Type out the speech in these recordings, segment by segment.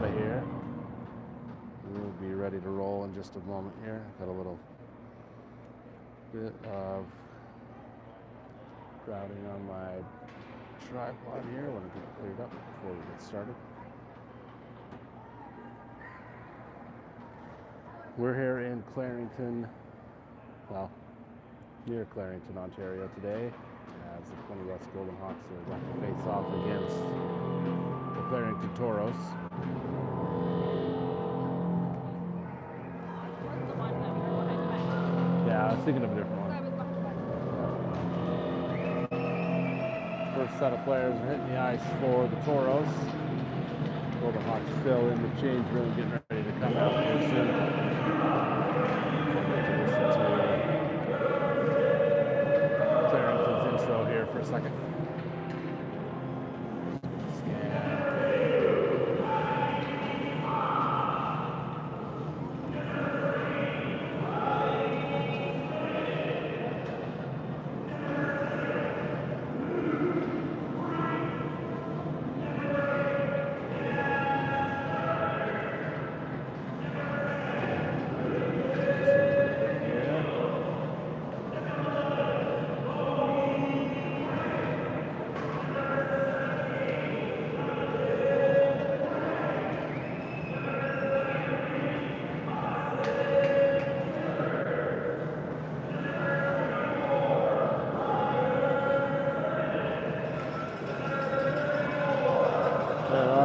data here. We'll be ready to roll in just a moment here. Got a little bit of grouting on my tripod here. I want to get it cleared up before we get started. We're here in Clarington, well, near Clarington, Ontario today, as the 20 West Golden Hawks are about to face off against the Clarington Toros. Yeah, I was thinking of a different one. First set of players are hitting the ice for the Toros. Golden Hawks still in the change room, getting ready to come out here soon. Clarington's intro here for a second.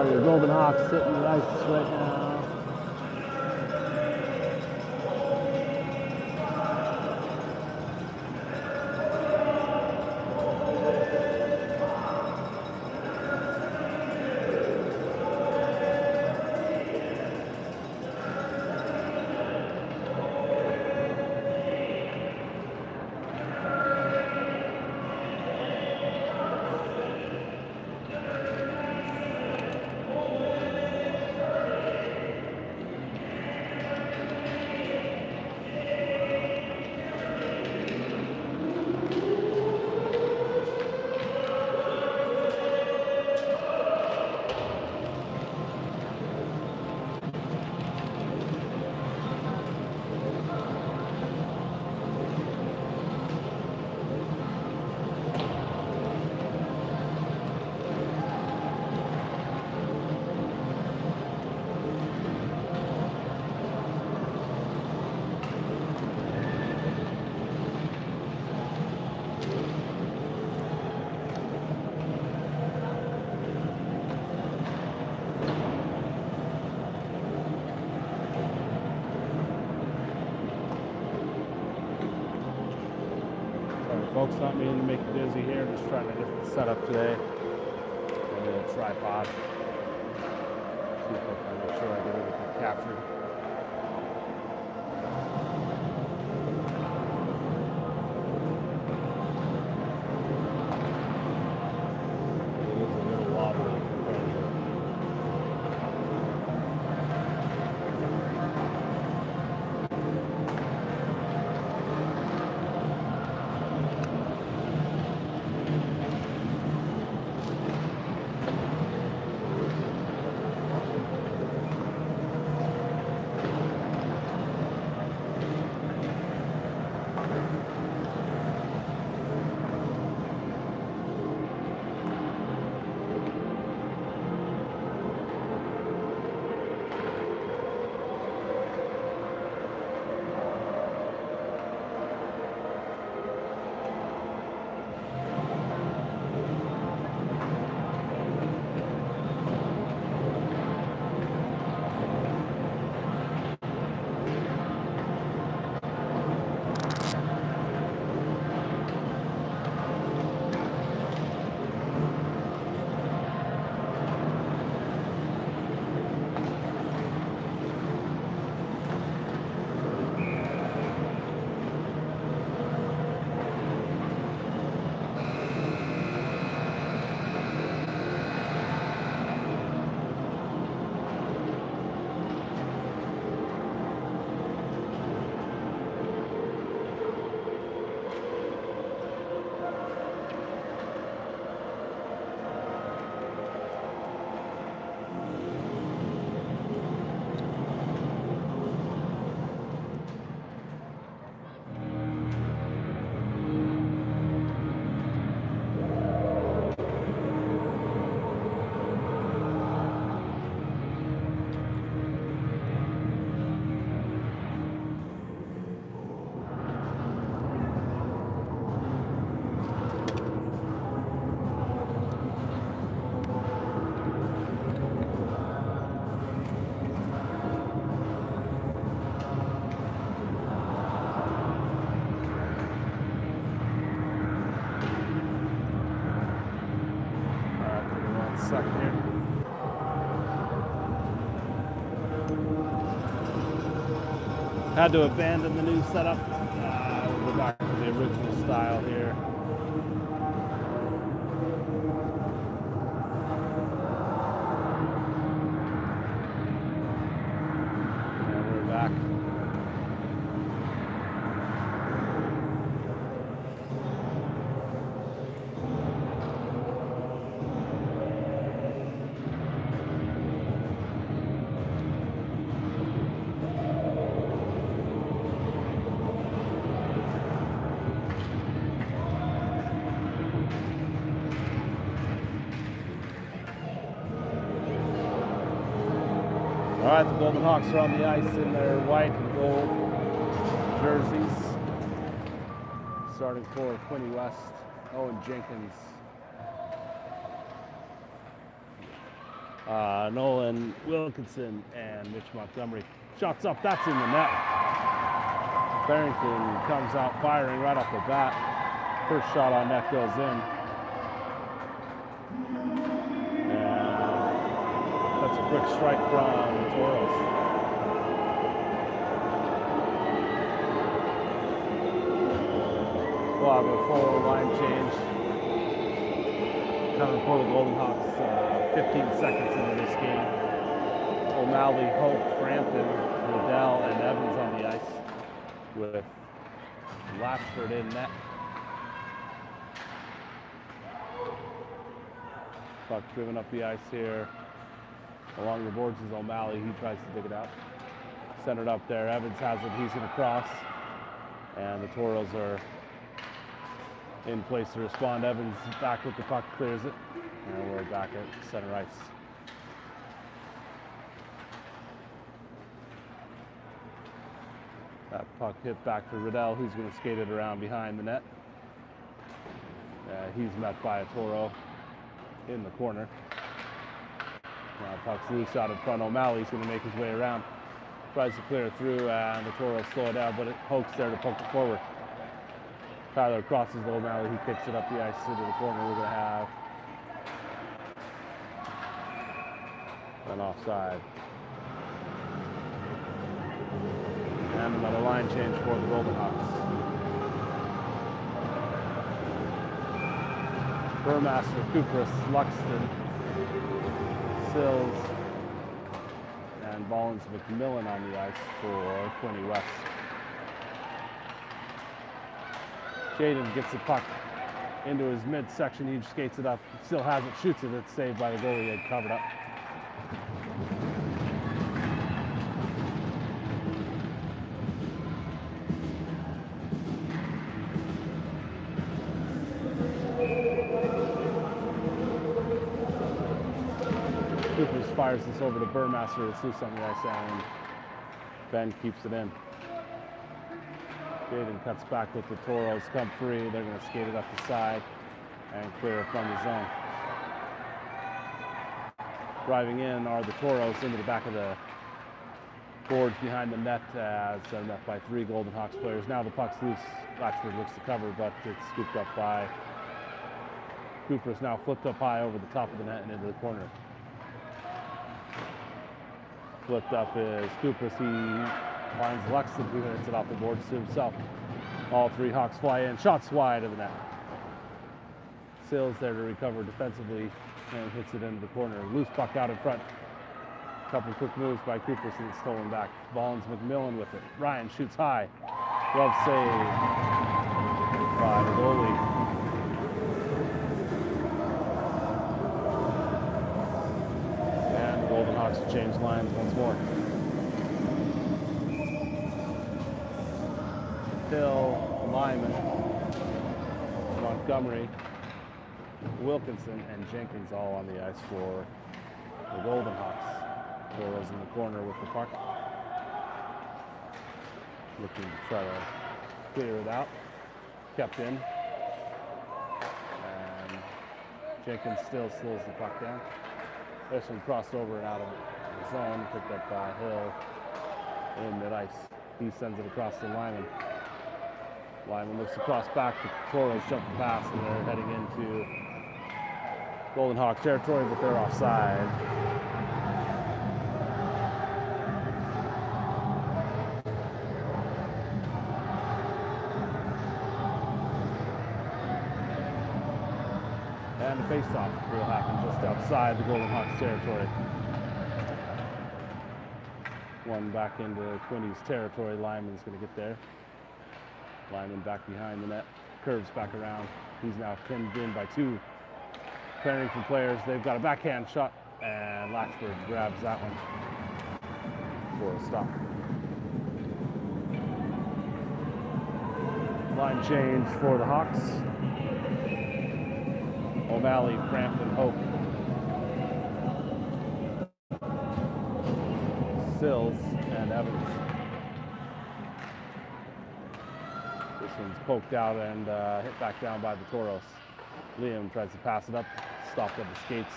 The Golden Hawks sitting the ice right now. Folks, not meaning to make you dizzy here, just trying a different setup today. Maybe a tripod. See if I can make sure I get everything captured. It is a little wobbly compared to second here. Had to abandon the new setup. We'll go back to the original style here. And we're back. All right, the Golden Hawks are on the ice in their white and gold jerseys. Starting for Quinte West, Owen Jenkins, Nolan Wilkinson, and Mitch Montgomery. Shots up, that's in the net. Clarington comes out firing right off the bat. First shot on net goes in. That's a quick strike from the Toros. We'll have a full line change coming for the Golden Hawks 15 seconds into this game. O'Malley, Hope, Frampton, Liddell, and Evans on the ice with Latchford in net. Puck driven up the ice here. Along the boards is O'Malley. He tries to dig it out. Centered up there. Evans has it. He's going to cross. And the Toros are in place to respond. Evans back with the puck, clears it. And we're back at center ice. That puck hit back to Riddell, who's going to skate it around behind the net. He's met by a Toro in the corner. Now puck's loose out in front. O'Malley's going to make his way around. Tries to clear it through, and the Toros slow it down, but Hoke's there to poke it forward. Tyler crosses O'Malley. He kicks it up the ice into the corner. We're going to have an offside. And another line change for the Golden Hawks. Burmaster, Kupras, Luxton, Sills, and Ballins McMillan on the ice for Quinte West. Jaden gets the puck into his midsection. He skates it up, still has it, shoots it. It's saved by the goalie. He had covered up. Cooper fires this over to Burmaster. It's loose on the ice, and Ben keeps it in. Jaden cuts back with the Toros. Come free. They're going to skate it up the side and clear it from the zone. Driving in are the Toros into the back of the boards behind the net as they're met by 3 Golden Hawks players. Now the puck's loose. Latchford looks to cover, but it's scooped up by Cooper's. Now flipped up high over the top of the net and into the corner. Flipped up is Cooper's. He finds Luxton, who hits it off the boards to himself. All 3 Hawks fly in. Shots wide of the net. Sills there to recover defensively and hits it into the corner. Loose puck out in front. Couple quick moves by Cooper's and it's stolen back. Ballins McMillan with it. Ryan shoots high. Glove save by the goalie. And the Golden Hawks change lines once more. Hill, Lyman, Montgomery, Wilkinson, and Jenkins all on the ice for the Golden Hawks. Toros in the corner with the puck. Looking to try to clear it out. Kept in. And Jenkins still slows the puck down. This one crossed over and out of the zone. Picked up by Hill in mid-ice. He sends it across to Lyman. Lyman looks across back to Toros, jumping past, and they're heading into Golden Hawk territory, but they're offside. And the face-off will happen just outside the Golden Hawks territory. One back into Quinte's territory. Lyman's going to get there. Lyman back behind the net, curves back around. He's now pinned in by two Clarington players. They've got a backhand shot, and Latchford grabs that one for a stop. Line change for the Hawks. O'Malley, Frampton, Hope, Sills, and Evans. This one's poked out and hit back down by the Toros. Liam tries to pass it up, stopped at the skates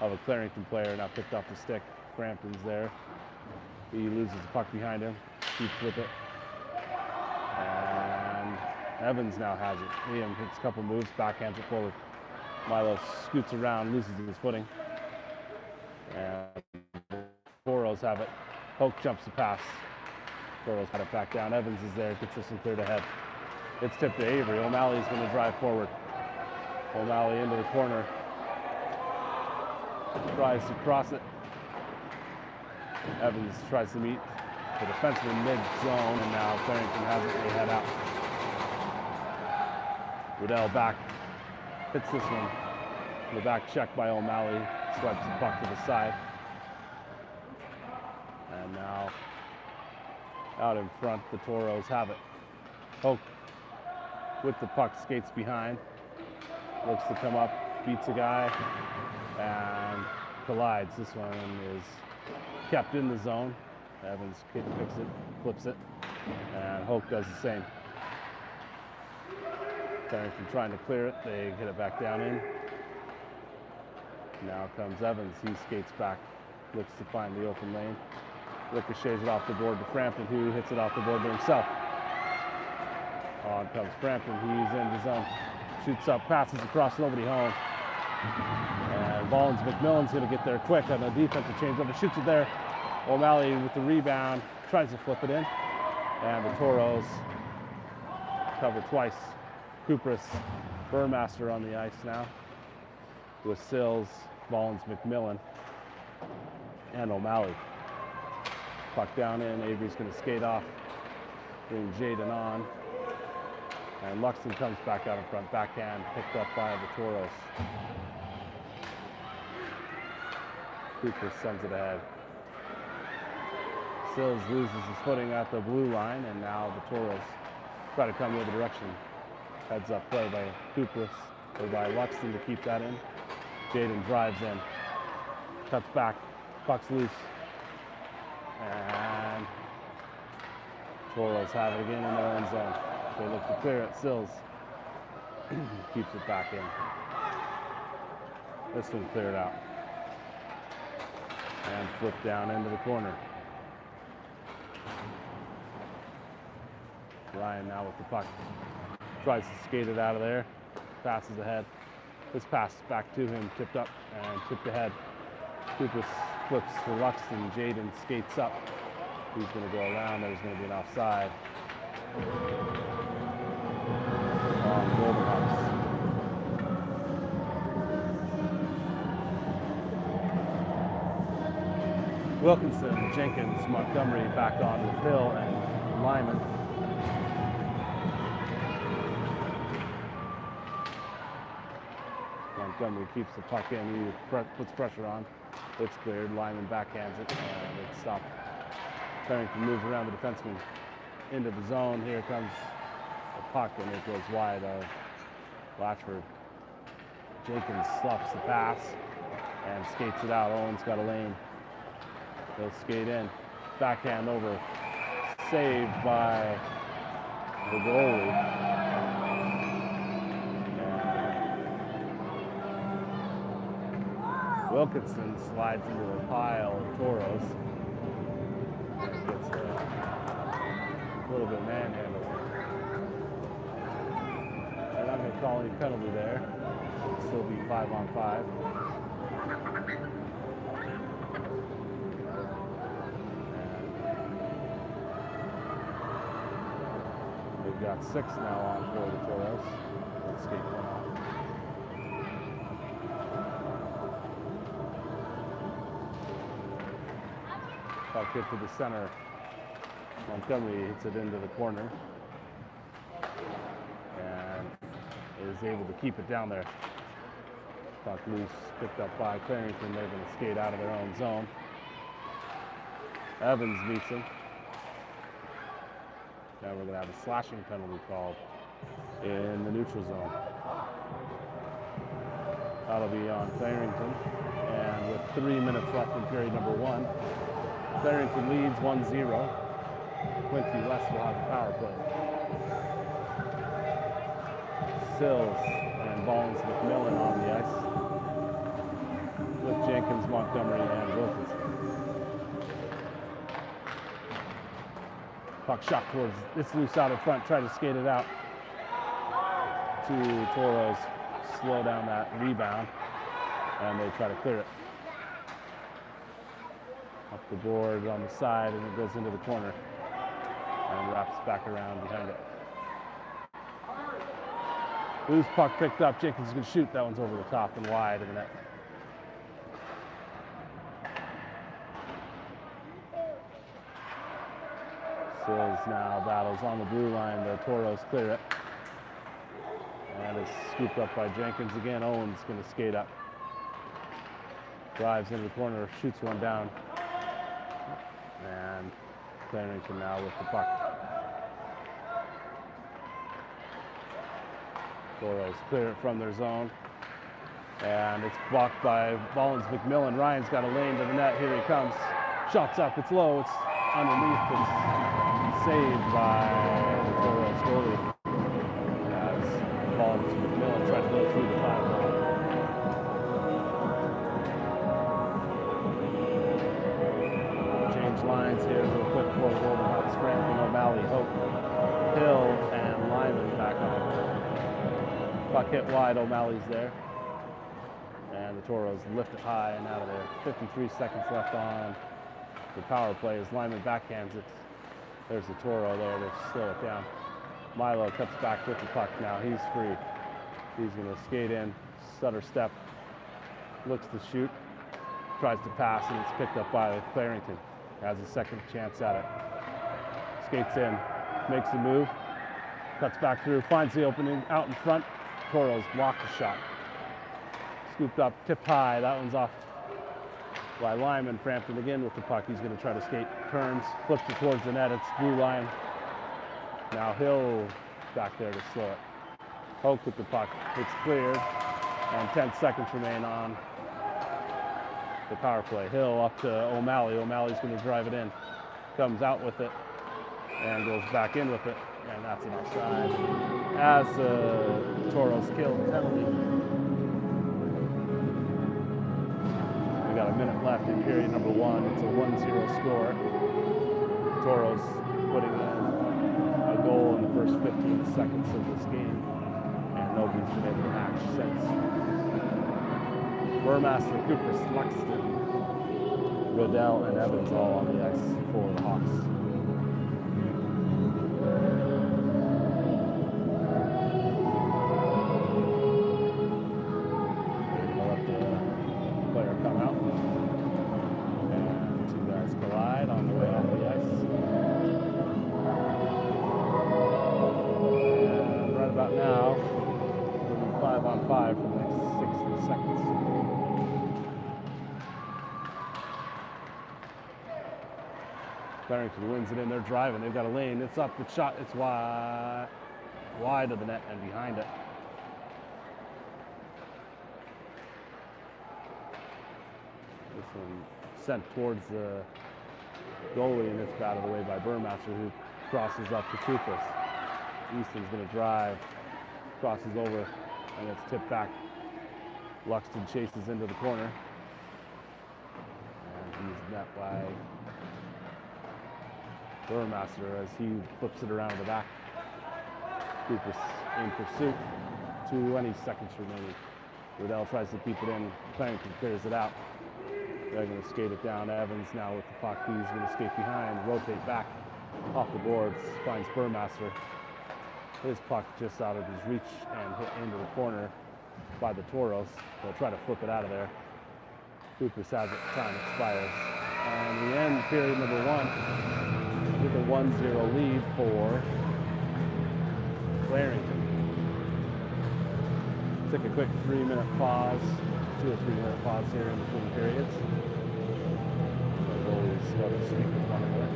of a Clarington player, now picked off the stick. Frampton's there. He loses the puck behind him, keeps with it. And Evans now has it. Liam hits a couple moves, backhands it forward. Milo scoots around, loses his footing. And Toros have it. Hoke jumps the pass. Toros got it back down. Evans is there, gets this one cleared ahead. It's tipped to Avery. O'Malley's going to drive forward. O'Malley into the corner. Tries to cross it. Evans tries to meet the defenseman mid-zone, and now Clarington has it. They head out. Riddell back. Hits this one. The back check by O'Malley. Swipes the puck to the side. And now out in front, the Toros have it. Hoke with the puck, skates behind. Looks to come up, beats a guy, and collides. This one is kept in the zone. Evans picks it, flips it, and Hoke does the same. Clarington trying to clear it. They hit it back down in. Now comes Evans. He skates back, looks to find the open lane. Ricochets it off the board to Frampton, who hits it off the board to himself. On comes Frampton. He's in the zone. Shoots up, passes across, nobody home. And Ballins McMillan's going to get there quick on a defensive changeover. Shoots it there. O'Malley with the rebound, tries to flip it in. And the Toros cover twice. Kupris, Burmaster on the ice now with Sills, Ballins McMillan, and O'Malley. Puck down in. Avery's going to skate off, bring Jaden on. And Luxton comes back out in front, backhand, picked up by the Toros. Cooper sends it ahead. Sills loses his footing at the blue line, and now the Toros try to come the other direction. Heads up play by Cooper, or by Luxton to keep that in. Jaden drives in, cuts back, puck's loose. And Toros have it again in their own zone. They look to clear it. Sills keeps it back in. This one cleared out. And flipped down into the corner. Ryan now with the puck. Tries to skate it out of there. Passes ahead. This pass back to him, tipped up and tipped ahead. Kupris flips to Luxton. Jaden skates up. He's going to go around. There's going to be an offside. On the Golden Hawks. Wilkinson, Jenkins, Montgomery back on with Hill and Lyman. Montgomery keeps the puck in. He puts pressure on. It's cleared. Lyman backhands it, and it's stopped. Clarington moves around the defenseman into the zone. Here comes a puck, and it goes wide of Latchford. Jenkins sloughs the pass and skates it out. Owen's got a lane. He'll skate in. Backhand over. Saved by the goalie. Wilkinson slides into a pile of Toros and gets a little bit manhandled. And I'm going to call any penalty there. still be 5-on-5. We've got 6 now on for the Toros. Let's skate one off. Puck hit to the center. Montgomery hits it into the corner and is able to keep it down there. Puck loose, picked up by Clarington. They're going to skate out of their own zone. Evans meets him. Now we're going to have a slashing penalty called in the neutral zone. That'll be on Clarington. And with 3 minutes left in period number 1, Clarington leads 1-0. Quinte West will have the power play. Sills and Ballins McMillan on the ice with Jenkins, Montgomery, and Wilkinson. Puck shot towards, it's loose out in front, try to skate it out to Toros, slow down that rebound, and they try to clear it. Up the board on the side, and it goes into the corner and wraps back around behind it. Loose puck picked up, Jenkins is going to shoot, that one's over the top and wide of the net. Sills now battles on the blue line. The Toros clear it. And it's scooped up by Jenkins again. Owen's going to skate up. Drives into the corner, shoots one down. And Clarington now with the puck. Toros clear it from their zone. And it's blocked by Ballins McMillan. Ryan's got a lane to the net. Here he comes. Shots up. It's low. It's underneath. It's saved by the Toros goalie as Ballins McMillan tried to go through the 5 line. Change lines here real quick for the Golden Hawks. Franklin, O'Malley, Hope, Hill, and Lyman back on. Puck hit wide. O'Malley's there. And the Toros lift it high and out of there. 53 seconds left on the power play as Lyman backhands it. There's the Toro there to slow it down. Milo cuts back with the puck now. He's free. He's going to skate in, stutter step, looks to shoot, tries to pass, and it's picked up by Clarington. Has a second chance at it. Skates in, makes the move, cuts back through, finds the opening out in front. Toros block the shot. Scooped up, tipped high. That one's off by Lyman. Frampton again with the puck. He's going to try to skate, turns, flips it towards the net. It's blue line. Now Hill back there to slow it. Hoke with the puck. It's cleared, and 10 seconds remain on the power play. Hill up to O'Malley. O'Malley's going to drive it in. Comes out with it and goes back in with it, and that's an offside. As Toros kill the penalty. We got a minute left in period number 1. It's a 1-0 score. Toros putting in a goal in the first 15 seconds of this game, and nobody's been able to match since. Burmaster, Cooper, Sluxton, Riddell, and Evans all on the ice for the Hawks. Clarington wins it in. They're driving. They've got a lane. It's up. It's shot. It's wide of the net and behind it. This one sent towards the goalie, and it's batted away by Burmaster, who crosses up to Kupis. Easton's going to drive, crosses over, and it's tipped back. Luxton chases into the corner, and he's met by Burmaster as he flips it around the back. Kupis in pursuit. 20 seconds remaining. Riddell tries to keep it in. Clarington clears it out. They're going to skate it down. Evans now with the puck. He's going to skate behind, rotate back off the boards, finds Burmaster. His puck just out of his reach and hit into the corner by the Toros. They'll try to flip it out of there. Cooper's has it, time expires. And we end period number 1 with a 1-0 lead for Clarington. Take a quick 3-minute pause, 2 or 3 minute pause here in between periods. The goalies got to speak with one another.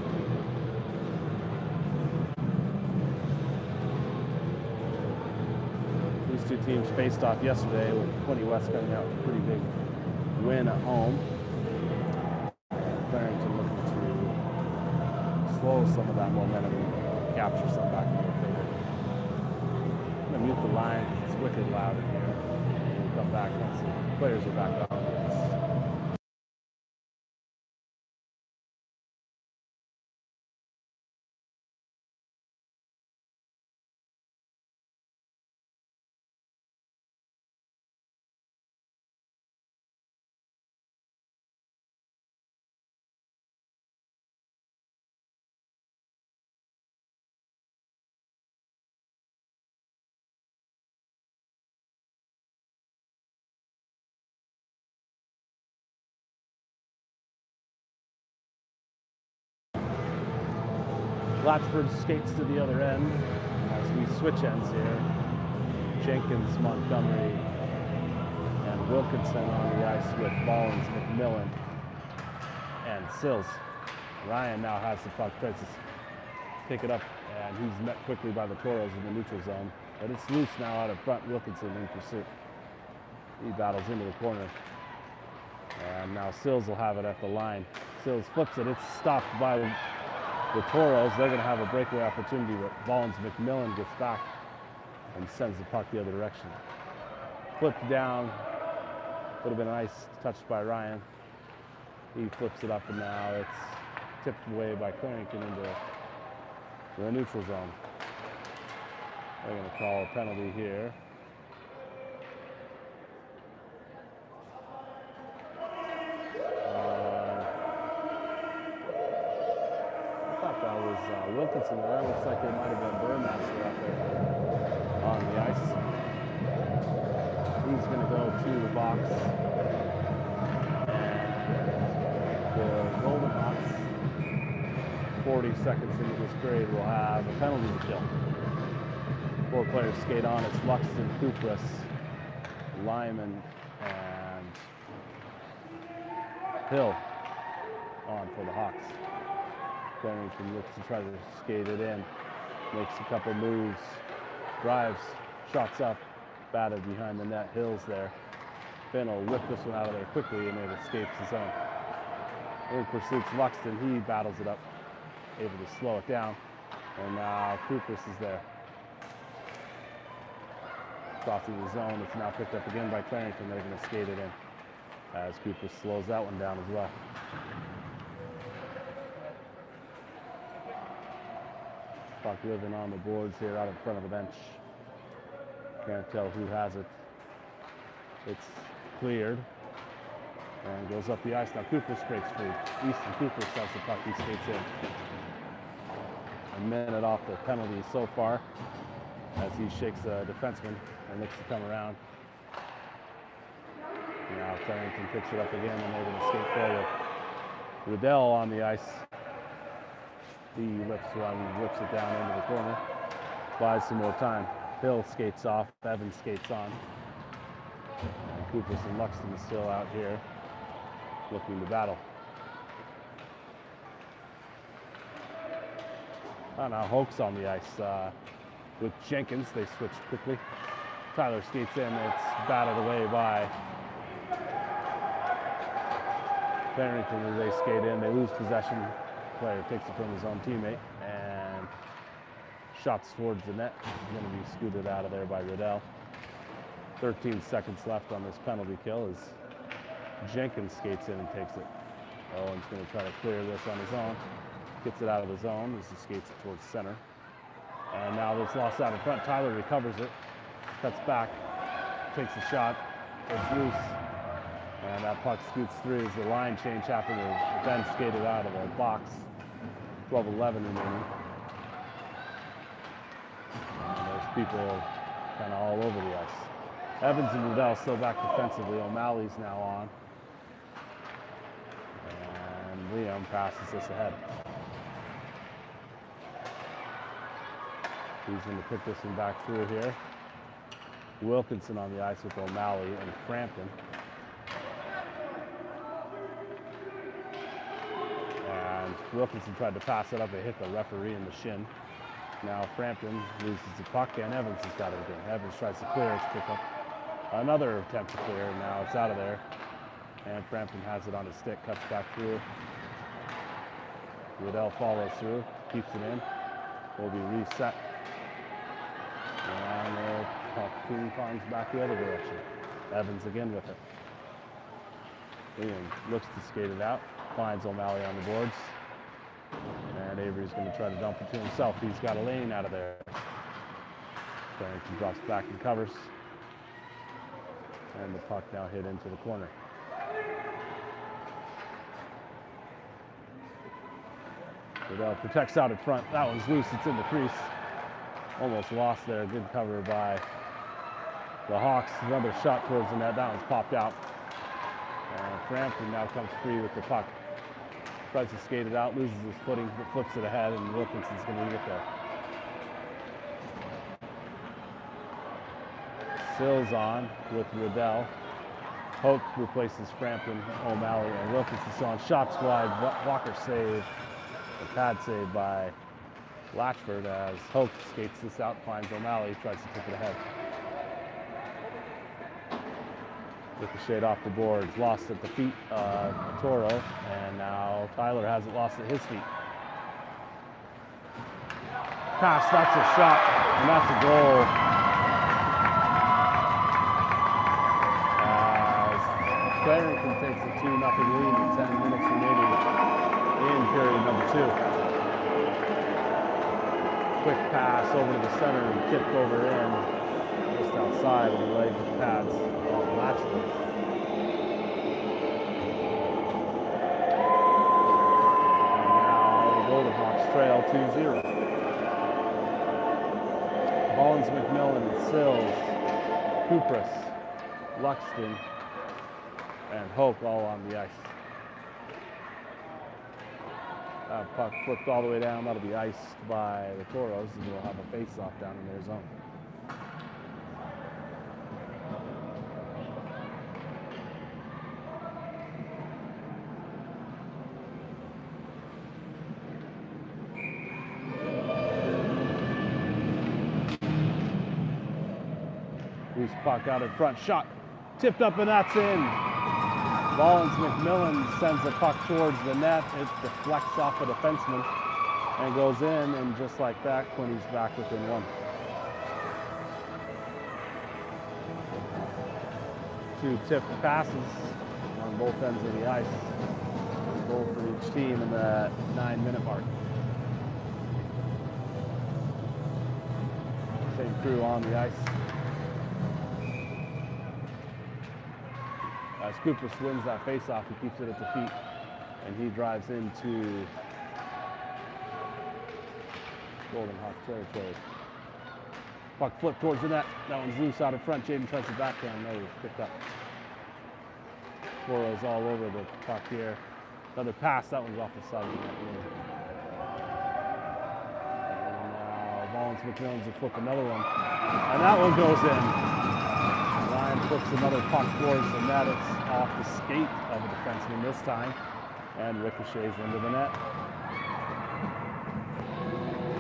These two teams faced off yesterday with Quinte West coming out with a pretty big win at home. Clarington looking to slow some of that momentum and capture some back in their favor. I'm going to mute the line. It's wicked loud in here. We'll come back once the players are back on. Blatchford skates to the other end as we switch ends here. Jenkins, Montgomery, and Wilkinson on the ice with Ballins, McMillan, and Sills. Ryan now has the puck, tries to pick it up, and he's met quickly by the Toros in the neutral zone. But it's loose now out of front. Wilkinson in pursuit. He battles into the corner. And now Sills will have it at the line. Sills flips it. It's stopped by the Toros. They're going to have a breakaway opportunity, but Ballins McMillan gets back and sends the puck the other direction. Flipped down. Would have been a nice touch by Ryan. He flips it up, and now it's tipped away by Clarington into the neutral zone. They're going to call a penalty here. Wilkinson there. Looks like it might have been Burmaster out there on the ice. He's going to go to the box. And the Golden Hawks, 40 seconds into this period, will have a penalty to kill. 4 players skate on. It's Luxton, Kupras, Lyman, and Hill on for the Hawks. Clarington looks to try to skate it in, makes a couple moves, drives, shots up, batted behind the net. Hill's there. Finn will whip this one out of there quickly, and it escapes the zone. In pursuits Luxton, he battles it up, able to slow it down, and now Kupras is there. Crossing the zone, it's now picked up again by Clarington. They're going to skate it in as Kupras slows that one down as well. Puck living on the boards here out in front of the bench. Can't tell who has it. It's cleared and goes up the ice. Now Kupras breaks free. Easton Kupras has the puck. He skates in. A minute off the penalty so far as he shakes a defenseman and looks to come around. Now Clarington picks it up again, and they're going to skate forward. Riddell on the ice. He lifts it down into the corner. Buys some more time. Hill skates off. Evans skates on. And Kupras and Luxton is still out here looking to battle. Now Hoke's on the ice with Jenkins. They switched quickly. Tyler skates in. It's batted away by Clarington as they skate in. They lose possession. Player takes it from his own teammate and shots towards the net. Going to be scooted out of there by Riddell. 13 seconds left on this penalty kill as Jenkins skates in and takes it. Owen's going to try to clear this on his own. Gets it out of the zone as he skates it towards center. And now it's lost out in front. Tyler recovers it, cuts back, takes a shot, It's loose. And that puck scoots through as the line change happened. Ben skated out of the box. 12-11 remaining. And there's people kind of all over the ice. Evans and Riddell still back defensively. O'Malley's now on. And Liam passes this ahead. He's going to put this one back through here. Wilkinson on the ice with O'Malley and Frampton. And Wilkinson tried to pass it up. It hit the referee in the shin. Now Frampton loses the puck, and Evans has got it again. Evans tries to clear it, to pick up another attempt to clear. Now it's out of there. And Frampton has it on his stick, cuts back through. Riddell follows through, keeps it in. Will be reset. And the puck ping-pongs back the other direction. Evans again with it. Liam looks to skate it out, finds O'Malley on the boards. And Avery's going to try to dump it to himself. He's got a lane out of there. Clarington drops back and covers. And the puck now hit into the corner. Riddell protects out in front. That one's loose. It's in the crease. Almost lost there. Good cover by the Hawks. Another shot towards the net. That one's popped out. And Frampton now comes free with the puck. Tries to skate it out, loses his footing, but flips it ahead, and Wilkinson's going to leave it there. Sills on with Riddell. Hoke replaces Frampton, O'Malley, and Wilkinson on. Shots wide. Walker save. A pad save by Latchford as Hoke skates this out, finds O'Malley, tries to tip it ahead. Ricocheted off the boards, lost at the feet of Toro, and now Tyler has it lost at his feet. Pass, that's a shot, and that's a goal. As Clarington takes a 2-0 lead with 10 minutes remaining in period number 2. Quick pass over to the center and tipped over in, just outside of the leg of the pads. Latchford. And now the Golden Hawks trail 2-0. Bollins, McMillan, Sills, Kupras, Luxton, and Hoke all on the ice. That puck flipped all the way down. That'll be iced by the Toros, and we'll have a face-off down in their zone. Loose puck out in front, shot, tipped up, and that's in. Bollins McMillan sends the puck towards the net. It deflects off a defenseman and goes in, and just like that, Quinte's back within one. Two tipped passes on both ends of the ice. A goal for each team in the 9-minute mark. Same crew on the ice. As Kupras wins that faceoff, he keeps it at the feet, and he drives into Golden Hawk territory. Puck flipped towards the net. That one's loose out in front. Jaden tries to backhand. No, picked up. Toros all over the puck here. Another pass. That one's off the side of the net. And now Bollins McMillan's will flip another one, and that one goes in. Ryan flips another puck towards the net. It's off the skate of a defenseman this time, and ricochets into the net.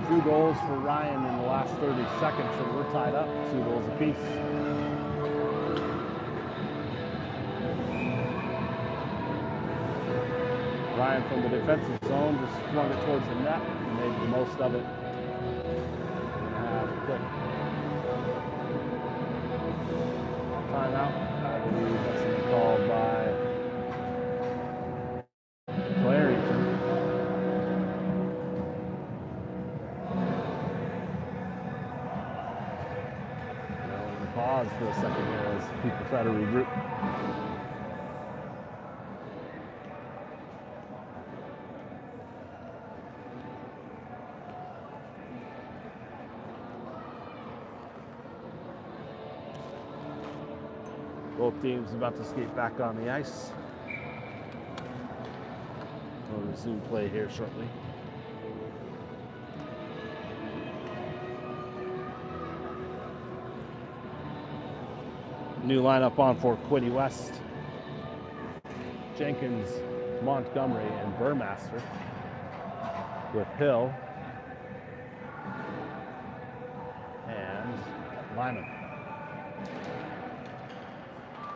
2 goals for Ryan in the last 30 seconds, and we're tied up 2 goals apiece. Ryan from the defensive zone just flung it towards the net and made the most of it. Quick timeout. I believe that's been called by Clarington. Pause for a second here as People try to regroup. Both teams about to skate back on the ice. We'll resume play here shortly. New lineup on for Quinte West. Jenkins, Montgomery, and Burmaster with Hill and Lyman.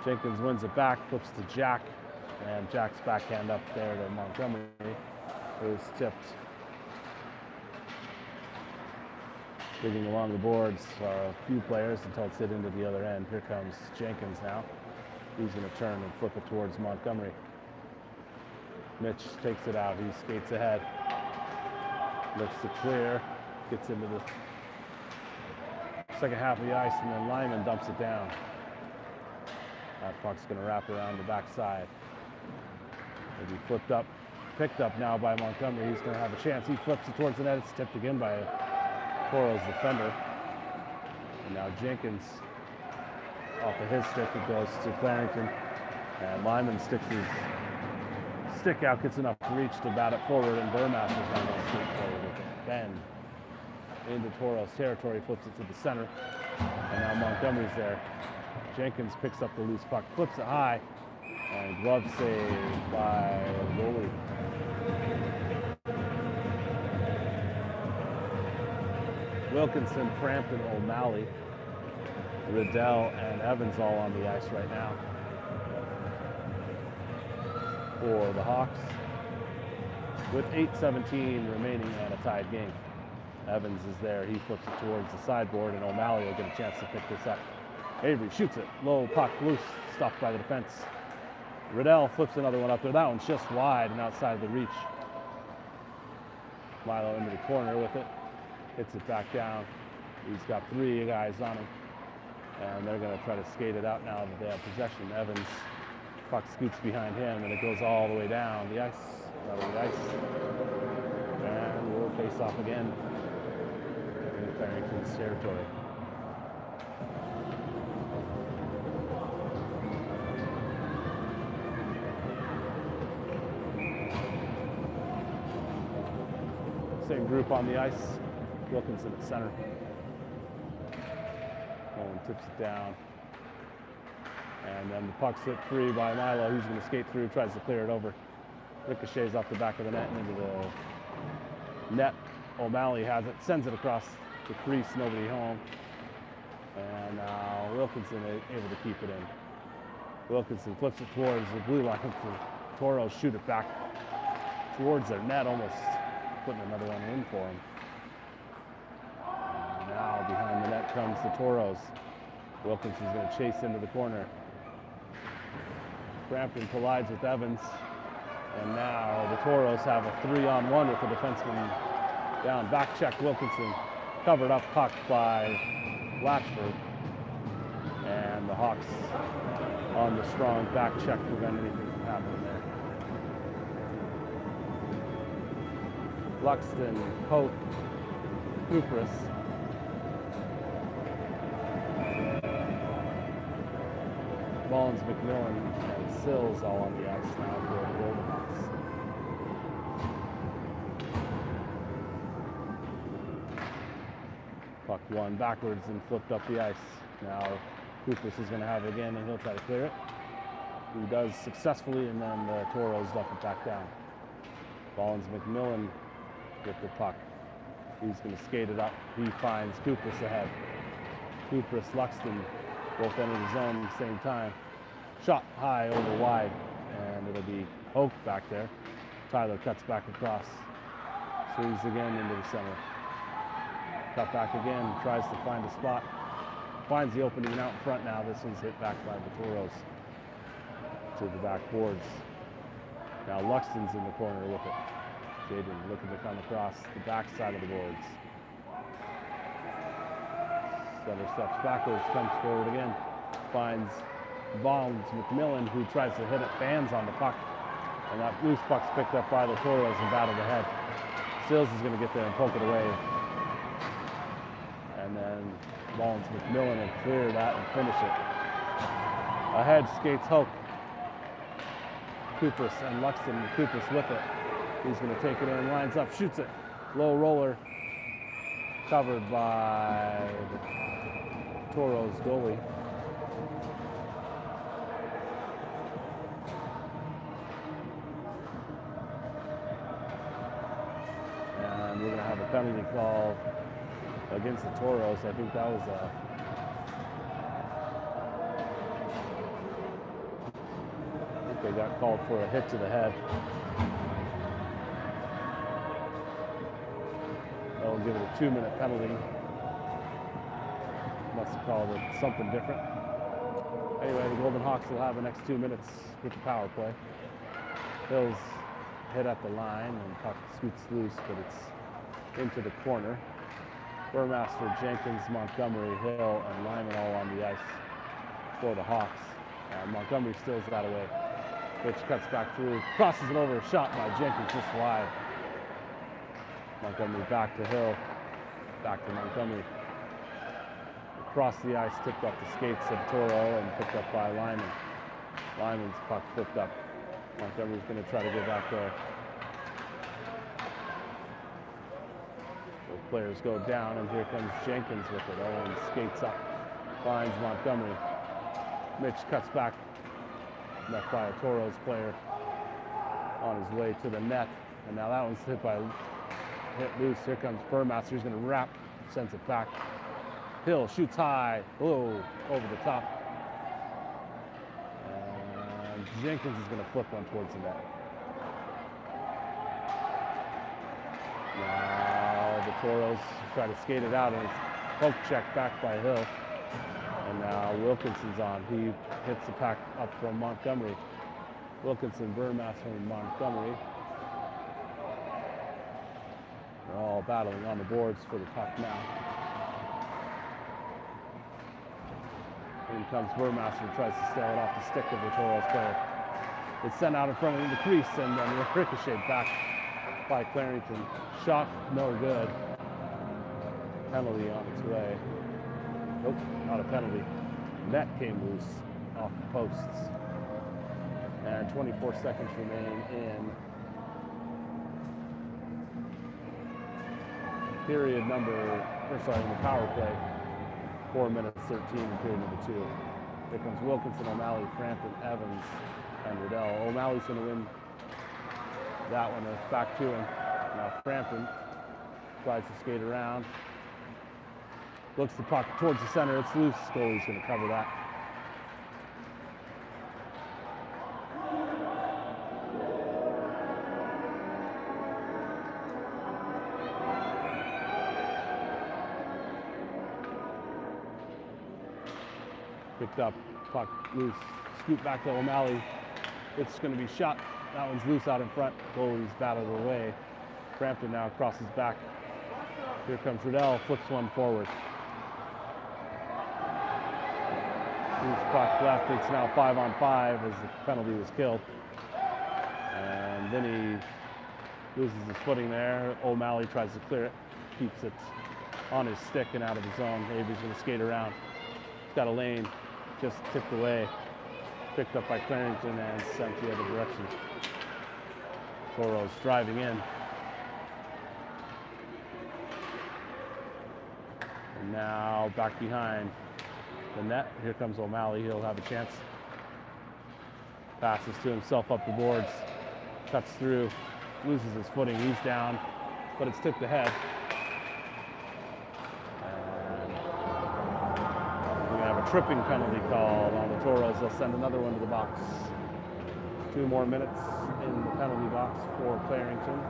Jenkins wins it back, flips to Jack, and Jack's backhand up there to Montgomery, who's tipped. Digging along the boards are a few players until it's hit into the other end. Here comes Jenkins now. He's going to turn and flip it towards Montgomery. Mitch takes it out. He skates ahead. Looks to clear. Gets into the second half of the ice, and then Lyman dumps it down. That puck's going to wrap around the backside. Maybe flipped up, picked up now by Montgomery. He's going to have a chance. He flips it towards the net. It's tipped again by Toros defender. And now Jenkins, off of his stick, it goes to Clarington. And Lyman sticks his stick out, gets enough reach to bat it forward, and Burmaster's on the skate forward with it. Bend into Toros territory, flips it to the center. And now Montgomery's there. Jenkins picks up the loose puck, flips it high, and glove save by the goalie. Wilkinson, Frampton, O'Malley, Riddell, and Evans all on the ice right now for the Hawks, with 8:17 remaining and a tied game. Evans is there. He flips it towards the sideboard, and O'Malley will get a chance to pick this up. Avery shoots it. Low puck, loose, stopped by the defense. Riddell flips another one up there. That one's just wide and outside of the reach. Milo into the corner with it. Hits it back down. He's got three guys on him. And they're going to try to skate it out now that they have possession. Evans, puck scoots behind him, and it goes all the way down the ice. Out of the ice. And we'll face off again in Clarington's territory. Same group on the ice. Wilkinson at center. Nolan tips it down. And then the puck's hit free by Milo, who's going to skate through, tries to clear it over. Ricochets off the back of the net and into the net. O'Malley has it, sends it across the crease, nobody home. And now Wilkinson able to keep it in. Wilkinson flips it towards the blue line for Toros, shoot it back towards their net, almost putting another one in for him. And now behind the net comes the Toros. Wilkinson's going to chase into the corner. Frampton collides with Evans. And now the Toros have a 3-on-1 with the defenseman down. Back check Wilkinson. Covered up puck by Latchford. And the Hawks on the strong back check to prevent anything from happening there. Luxton, Pope, Kupris. Mullins, McMillan, and Sills all on the ice now for the Golden Hawks. Puck won backwards and flipped up the ice. Now Kupris is going to have it again, and he'll try to clear it. He does successfully, and then the Toros dump it back down. Mullins, McMillan with the puck. He's going to skate it up. He finds Kupris ahead. Kupris, Luxton, both enter the zone at the same time. Shot high over wide, and it'll be Oak back there. Tyler cuts back across. Swings again into the center. Cut back again, tries to find a spot. Finds the opening out in front now. This one's hit back by the Toros to the back boards. Now Luxton's in the corner with it. Jaden looking to come across the back side of the boards. Center steps backwards, comes forward again. Finds Vaughns McMillan, who tries to hit it, fans on the puck. And that loose puck's picked up by the Toros and batted ahead. Sills is going to get there and poke it away. And then Vaughns McMillan will clear that and finish it. Ahead skates Hoke. Kupris and Luxton. Kupris with it. He's going to take it in, lines up, shoots it. Low roller. Covered by the Toros goalie. And we're going to have a penalty call against the Toros. I think that was I think they got called for a hit to the head. They'll give it a 2-minute penalty. Must have called it something different. Anyway, the Golden Hawks will have the next 2 minutes with the power play. Hill's hit at the line and puck scoots loose, but it's into the corner. Burmaster, Jenkins, Montgomery, Hill, and Lyman all on the ice for the Hawks. Montgomery steals that away. Which cuts back through, crosses it over, shot by Jenkins just wide. Montgomery back to Hill, back to Montgomery. Across the ice, tipped up the skates of Toro and picked up by Lyman. Lyman's puck flipped up. Montgomery's going to try to get back there. Both players go down, and here comes Jenkins with it. Owen skates up, finds Montgomery. Mitch cuts back, met by a Toros player on his way to the net. And now that one's hit loose. Here comes Burmaster. He's going to wrap, sends it back. Hill shoots high, over the top. And Jenkins is going to flip one towards the net. Now the Toros try to skate it out, and it's poke check back by Hill. And now Wilkinson's on. He hits the puck up from Montgomery. Wilkinson, Burmaster, and Montgomery. They're all battling on the boards for the puck now. In comes Burmaster, tries to steal it off the stick of the Toros player. It's sent out in front of the crease and then ricocheted back by Clarington. Shot no good. Penalty on its way. Nope, not a penalty. Net came loose off the posts. And 24 seconds remain in in the power play. 4 minutes 13 in period number 2. Here comes Wilkinson, O'Malley, Frampton, Evans, and Riddell. O'Malley's going to win that one. It's back to him. Now Frampton tries to skate around. Looks the puck towards the center. It's loose. Goalie's going to cover that. Picked up, puck loose, scoot back to O'Malley. It's going to be shot. That one's loose out in front. Goalie's battled away. Frampton now crosses back. Here comes Riddell, flips one forward. Loose puck left. It's now 5-on-5 as the penalty was killed. And then he loses his footing there. O'Malley tries to clear it, keeps it on his stick and out of his zone. Avery's going to skate around. He's got a lane. Just tipped away, picked up by Clarington and sent the other direction. Toros driving in. And now back behind the net. Here comes O'Malley. He'll have a chance. Passes to himself up the boards. Cuts through. Loses his footing. He's down, but it's tipped ahead. Tripping penalty called on the Toros. They'll send another one to the box. 2 more minutes in the penalty box for Clarington,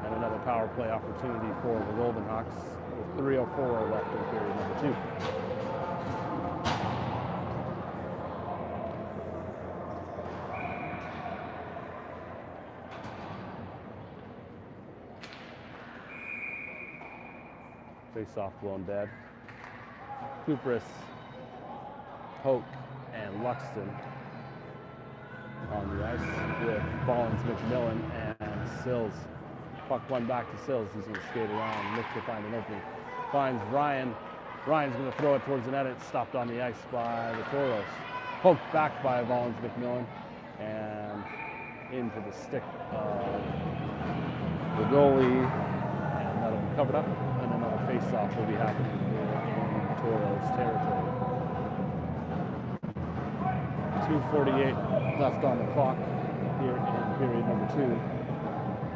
and another power play opportunity for the Golden Hawks with 3:04 left in period number 2. Face-off blown dead. Kupris, Hoke, and Luxton on the ice with Ballins, McMillan, and Sills. Puck one back to Sills. He's going to skate around, look to find an opening. Finds Ryan. Ryan's going to throw it towards the net. It's stopped on the ice by the Toros. Poked back by Ballins, McMillan, and into the stick of the goalie. And that'll be covered up, and another face-off will be happening here in Toros territory. 2:48 left on the clock here in period number 2.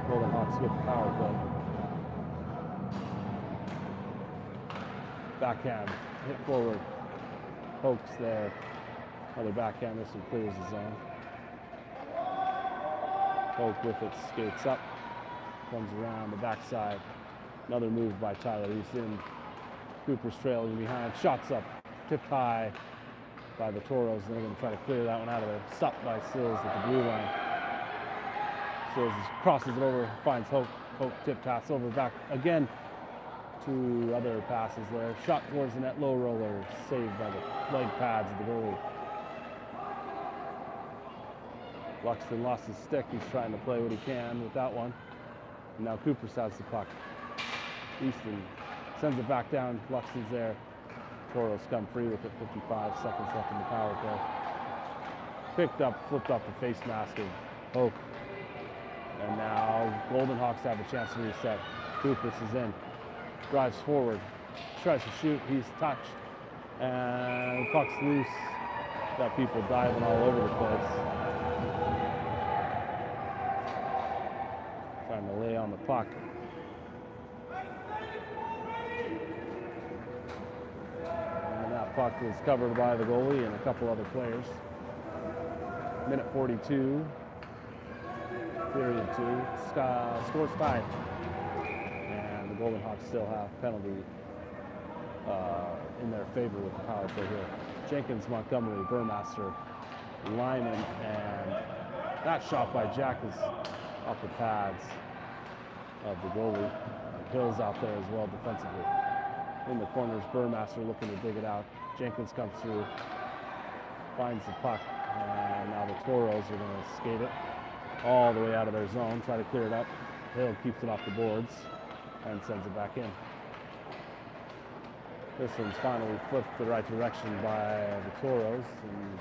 Golden Hawks with the power play. Backhand, hit forward, pokes there. Another backhand, this one clears the zone. Poke with it, skates up, comes around the backside. Another move by Tyler. He's in. Cooper's trailing behind, shots up, tipped high by the Toros. They're going to try to clear that one out of there. Stopped by Sills at the blue line. Sills crosses it over, finds Hope. Hope tip pass over, back again. 2 other passes there. Shot towards the net, low roller, saved by the leg pads of the goalie. Luxton lost his stick. He's trying to play what he can with that one. And now Cooper has the puck. Easton sends it back down. Luxton's there. Toros come free with it. 55 seconds left in the power play. Picked up, flipped off the face mask of Hope. And now Golden Hawks have a chance to reset. Cooper is in. Drives forward. Tries to shoot. He's touched. And the puck's loose. Got people diving all over the place. Trying to lay on the puck. And that puck was covered by the goalie and a couple other players. Minute 42. Period 2. Scores tied. And the Golden Hawks still have penalty in their favor with the power play here. Jenkins, Montgomery, Burmaster, Lyman, and that shot by Jack is off the pads of the goalie. Hill's out there as well defensively. In the corners, Burmaster looking to dig it out. Jenkins comes through, finds the puck, and now the Toros are going to skate it all the way out of their zone, try to clear it up. Hill keeps it off the boards and sends it back in. This one's finally flipped the right direction by the Toros, and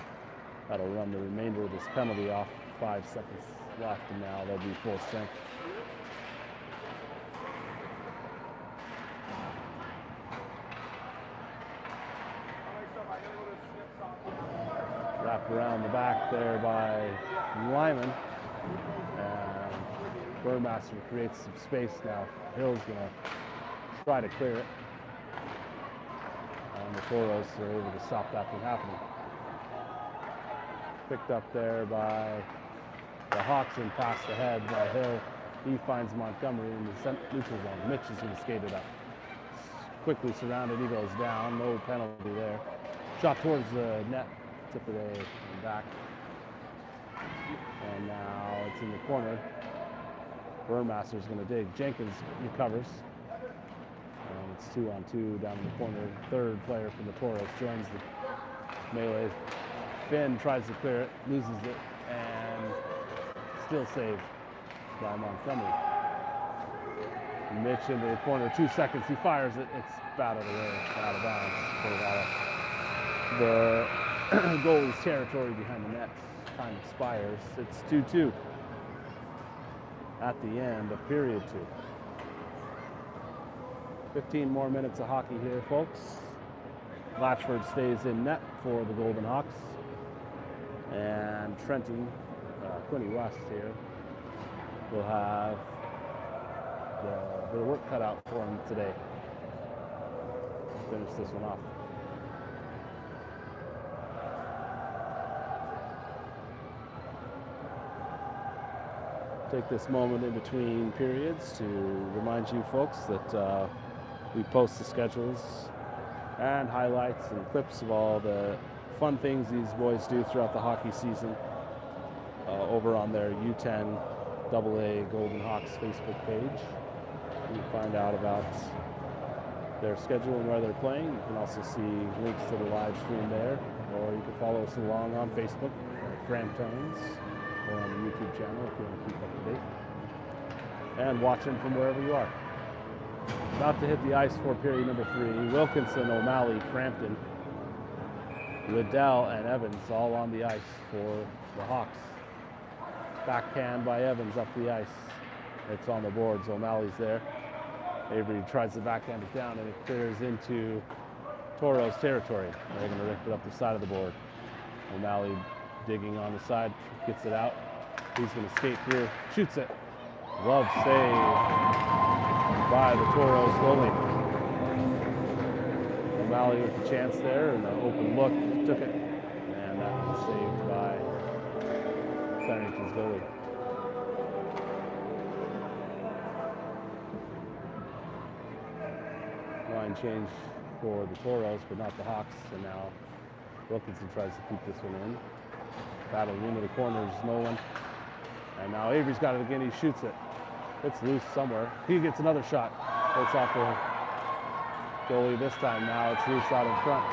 that'll run the remainder of this penalty off. 5 seconds left, and now they'll be full strength. Wrapped around the back there by Lyman. And Burmaster creates some space now. Hill's going to try to clear it. And the Toros are able to stop that from happening. Picked up there by the Hawks and passed ahead by Hill. He finds Montgomery in the neutral zone. Mitch is going to skate it up. Quickly surrounded, he goes down. No penalty there. Shot towards the net. Tip it and back. And now it's in the corner. Burmaster's going to dig. Jenkins recovers. And it's 2-on-2 down in the corner. Third player from the Toros joins the melee. Finn tries to clear it, loses it, and still saved by Montgomery. Mitch into the corner, 2 seconds, he fires it, it's batted away, out of bounds. The goalie's territory behind the net. Time expires. It's 2-2 at the end of period 2. 15 more minutes of hockey here, folks. Latchford stays in net for the Golden Hawks. And Trenton, Quinte West here, will have the work cut out for him today. Finish this one off. Take this moment in between periods to remind you folks that we post the schedules and highlights and clips of all the fun things these boys do throughout the hockey season over on their U10AA Golden Hawks Facebook page. You can find out about their schedule and where they're playing. You can also see links to the live stream there. or you can follow us along on Facebook at Framptones, or on the YouTube channel if you want to keep up to date. And watch them from wherever you are. About to hit the ice for period number 3. Wilkinson, O'Malley, Frampton, Liddell, and Evans all on the ice for the Hawks. Backhand by Evans up the ice. It's on the boards. O'Malley's there. Avery tries to backhand it down, and it clears into Toros territory. They're going to rip it up the side of the board. O'Malley digging on the side, gets it out. He's going to skate through, shoots it. Glove save by the Toros goalie. O'Malley with a chance there, and an open look, took it. And that was saved by Clarington's goalie. Line change for the Toros, but not the Hawks, and now Wilkinson tries to keep this one in. Battling into the corners, Nolan. And now Avery's got it again, he shoots it. It's loose somewhere. He gets another shot. It's off the goalie this time. Now it's loose out in front.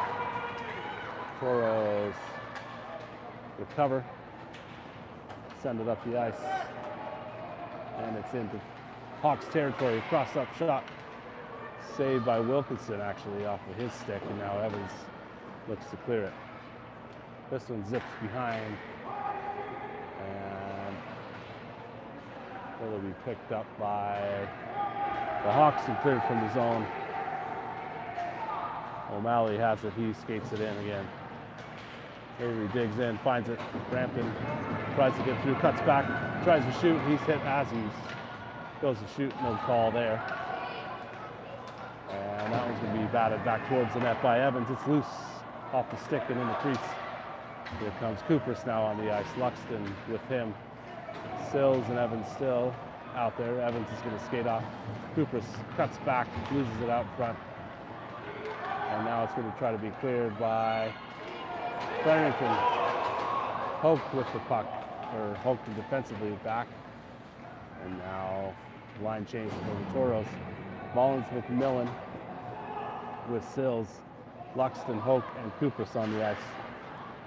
Toros recover. Send it up the ice. And it's into Hawks territory. Cross-up shot. Saved by Wilkinson, actually, off of his stick. And now Evans looks to clear it. This one zips behind. It'll be picked up by the Hawks and cleared from the zone. O'Malley has it, he skates it in again. Avery digs in, finds it. Frampton tries to get through, cuts back, tries to shoot. He's hit as he goes to shoot, no call there. And that one's going to be batted back towards the net by Evans. It's loose off the stick and in the crease. Here comes Kupris now on the ice. Luxton with him. Sills and Evans still out there. Evans is going to skate off. Kupris cuts back, loses it out front. And now it's going to try to be cleared by Clarington. Hoke with the puck, or Hoke defensively back. And now line change for the Toros. Mullins with Millen, with Sills, Luxton, Hoke, and Kupris on the ice.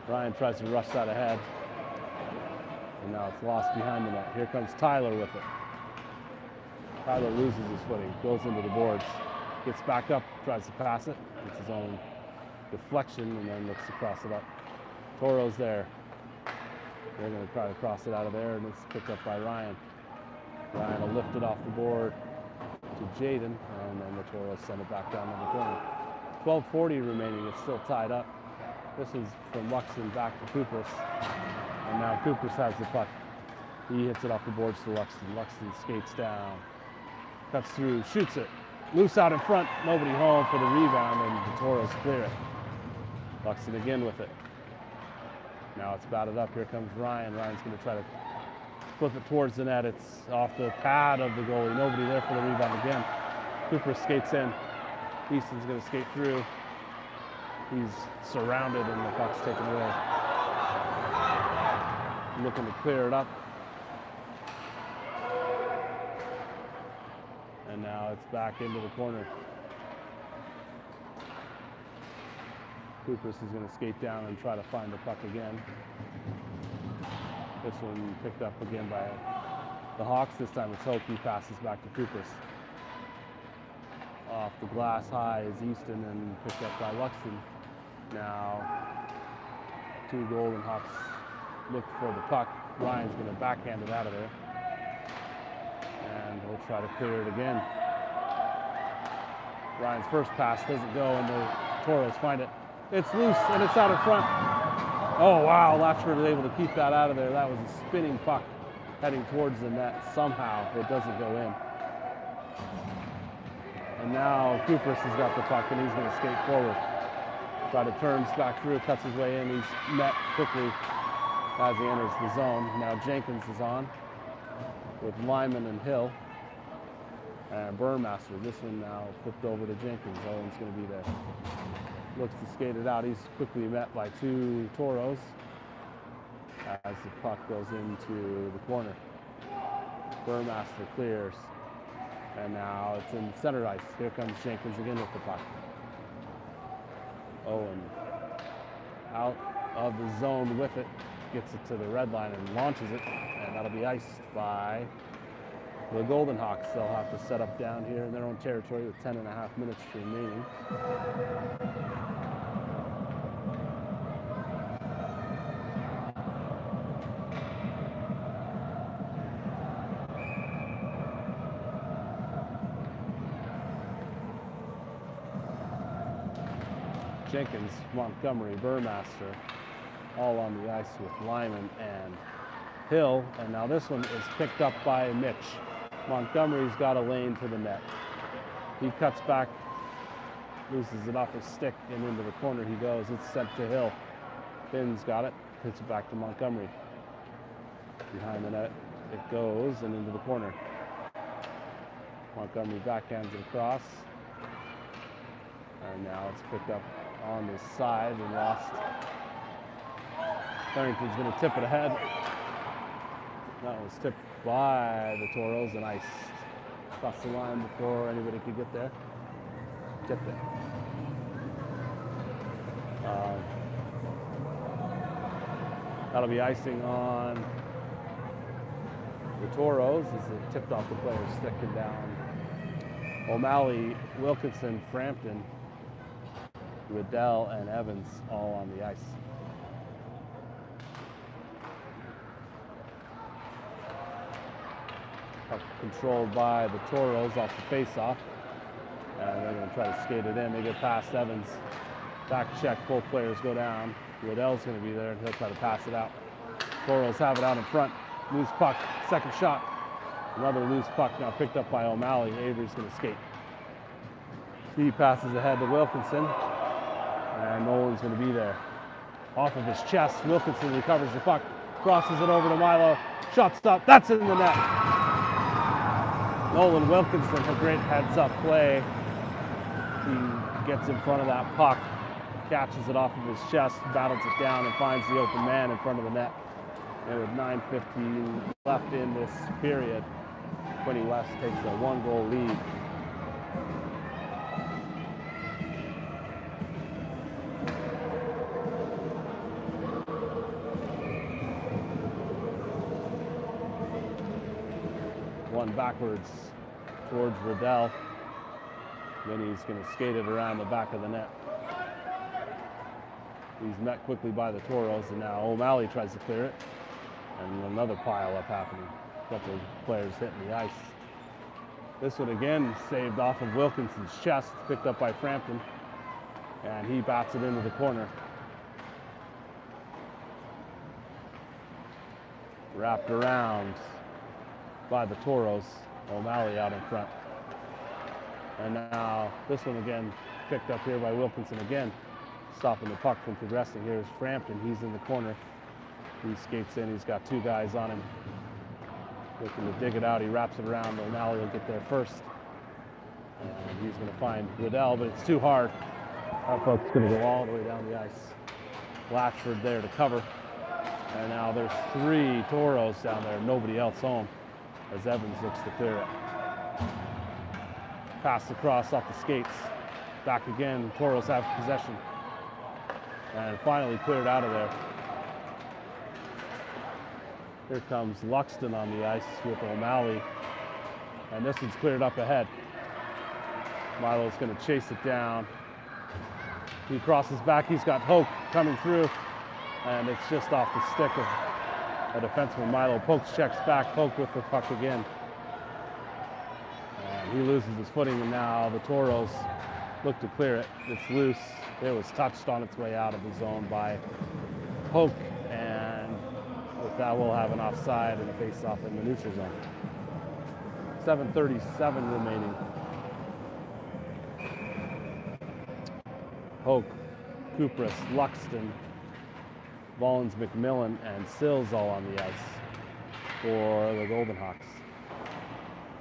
Ryan tries to rush that ahead. And now it's lost behind the net. Here comes Tyler with it. Tyler loses his footing, goes into the boards, gets back up, tries to pass it. It's his own deflection, and then looks to cross it up. Toros there. They're going to try to cross it out of there, and it's picked up by Ryan. Ryan will lift it off the board to Jaden, and then the Toros send it back down in the corner. 12:40 remaining. It's still tied up. This is from Luxton back to Kupris. And now Kupris has the puck. He hits it off the boards to Luxton. Luxton skates down, cuts through, shoots it. Loose out in front, nobody home for the rebound, and the Toros clear it. Luxton again with it. Now it's batted up. Here comes Ryan. Ryan's going to try to flip it towards the net. It's off the pad of the goalie. Nobody there for the rebound again. Kupris skates in. Easton's going to skate through. He's surrounded, and the puck's taken away. Looking to clear it up. And now it's back into the corner. Kupris is going to skate down and try to find the puck again. This one picked up again by the Hawks. This time it's Hoke. He passes back to Kupris. Off the glass high is Easton and picked up by Luxton. Now, two Golden Hawks look for the puck. Ryan's going to backhand it out of there. And he'll try to clear it again. Ryan's first pass doesn't go, and the Toros find it. It's loose, and it's out in front. Oh, wow, Latchford is able to keep that out of there. That was a spinning puck heading towards the net. Somehow, it doesn't go in. And now Kupris has got the puck, and he's going to skate forward. Try to turns back through, cuts his way in. He's met quickly as he enters the zone. Now Jenkins is on with Lyman and Hill. And Burmaster, this one now flipped over to Jenkins. Owen's going to be there. Looks to skate it out. He's quickly met by two Toros as the puck goes into the corner. Burmaster clears. And now it's in center ice. Here comes Jenkins again with the puck. Owen out of the zone with it, gets it to the red line and launches it, and that'll be iced by the Golden Hawks. They'll have to set up down here in their own territory with 10.5 minutes remaining. Jenkins, Montgomery, Burmaster, all on the ice with Lyman and Hill. And now this one is picked up by Mitch. Montgomery's got a lane to the net. He cuts back, loses it off his stick, and into the corner he goes. It's sent to Hill. Finn's got it, hits it back to Montgomery. Behind the net it goes and into the corner. Montgomery backhands it across. And now it's picked up on the side and lost. Clarington's going to tip it ahead. That was tipped by the Toros and iced across the line before anybody could get there. Tipped it. That'll be icing on the Toros as it tipped off the player's stick and down. O'Malley, Wilkinson, Frampton, Riddell, and Evans all on the ice. Puck controlled by the Toros off the face-off. And they're going to try to skate it in. They get past Evans. Back check, both players go down. Riddell's going to be there and he'll try to pass it out. Toros have it out in front. Loose puck, second shot. Another loose puck now picked up by O'Malley. Avery's going to skate. He passes ahead to Wilkinson. And Nolan's going to be there. Off of his chest, Wilkinson recovers the puck, crosses it over to Milo. Shot stop, that's in the net. Nolan Wilkinson, a great heads-up play. He gets in front of that puck, catches it off of his chest, battles it down, and finds the open man in front of the net. And with 9:15 left in this period, Quinte West takes a 1-goal lead. One backwards towards Riddell. Then he's going to skate it around the back of the net. He's met quickly by the Toros, and now O'Malley tries to clear it. And another pile up happening. A couple of players hitting the ice. This one again saved off of Wilkinson's chest, picked up by Frampton. And he bats it into the corner. Wrapped around by the Toros. O'Malley out in front. And now this one again picked up here by Wilkinson again, stopping the puck from progressing. Here's Frampton, he's in the corner. He skates in, he's got two guys on him. Looking to dig it out, he wraps it around. O'Malley will get there first. And he's gonna find Riddell, but it's too hard. Our puck's gonna go all the way down the ice. Latchford there to cover. And now there's three Toros down there, nobody else home, as Evans looks to clear it. Pass across off the skates. Back again, Toros have possession. And finally cleared out of there. Here comes Luxton on the ice with O'Malley. And this one's cleared up ahead. Milo's gonna chase it down. He crosses back, he's got Hoke coming through. And it's just off the stick of a defenseman. Milo pokes, checks back, Hoke with the puck again. And he loses his footing, and now the Toros look to clear it. It's loose. It was touched on its way out of the zone by Hoke, and with that we'll have an offside and a face-off in the neutral zone. 7:37 remaining. Hoke, Kupras, Luxton, Vollins, McMillan, and Sills all on the ice for the Golden Hawks.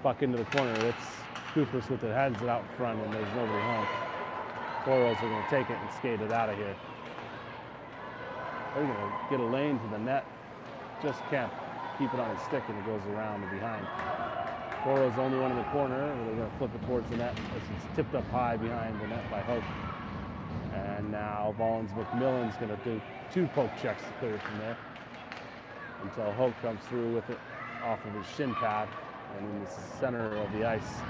Puck into the corner. It's Kupras with it, heads it out front, and there's nobody home. Toros are going to take it and skate it out of here. They're going to get a lane to the net. Just can't keep it on his stick, and it goes around and behind. Toros only one in the corner. They're going to flip it towards the net. This is tipped up high behind the net by Hope. And now Volans McMillan's going to do 2 poke checks to clear from there until Hoke comes through with it off of his shin pad and in the center of the ice.